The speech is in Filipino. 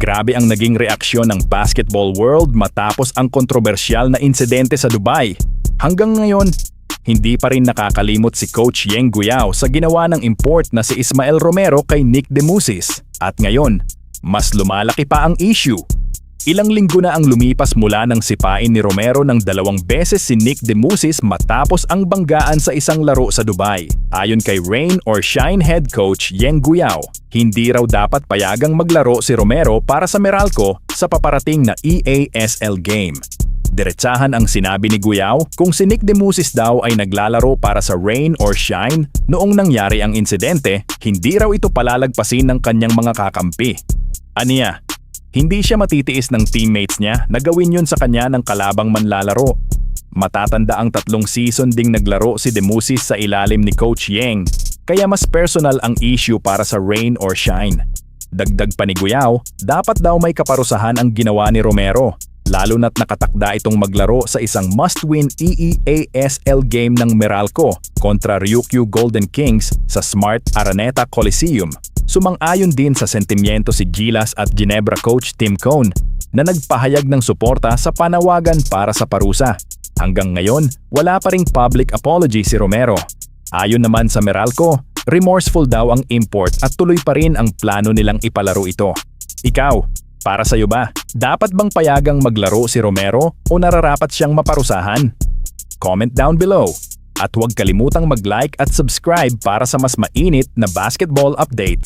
Grabe ang naging reaksyon ng basketball world matapos ang kontrobersyal na insidente sa Dubai. Hanggang ngayon, hindi pa rin nakakalimot si Coach Yeng Guiao sa ginawa ng import na si Ismael Romero kay Nick Demusis. At ngayon, mas lumalaki pa ang issue. Ilang linggo na ang lumipas mula nang sipain ni Romero ng 2 beses si Nick Demusis matapos ang banggaan sa isang laro sa Dubai. Ayon kay Rain or Shine head coach Yeng Guiao, hindi raw dapat payagang maglaro si Romero para sa Meralco sa paparating na EASL game. Diretsahan ang sinabi ni Guiao kung si Nick Demusis daw ay naglalaro para sa Rain or Shine noong nangyari ang insidente, hindi raw ito palalagpasin ng kanyang mga kakampi. Aniya, hindi siya matitiis ng teammates niya na gawin yun sa kanya ng kalabang manlalaro. Matatanda ang 3 season ding naglaro si Demusis sa ilalim ni Coach Yeng, kaya mas personal ang issue para sa Rain or Shine. Dagdag pa ni Guiao, dapat daw may kaparusahan ang ginawa ni Romero, lalo na't nakatakda itong maglaro sa isang must-win EASL game ng Meralco kontra Ryukyu Golden Kings sa Smart Araneta Coliseum. Sumang-ayon din sa sentimiento si Gilas at Ginebra coach Tim Cone na nagpahayag ng suporta sa panawagan para sa parusa. Hanggang ngayon, wala pa ring public apology si Romero. Ayon naman sa Meralco, remorseful daw ang import at tuloy pa rin ang plano nilang ipalaro ito. Ikaw, para sa'yo ba, dapat bang payagang maglaro si Romero o nararapat siyang maparusahan? Comment down below. At huwag kalimutang mag-like at subscribe para sa mas mainit na basketball updates.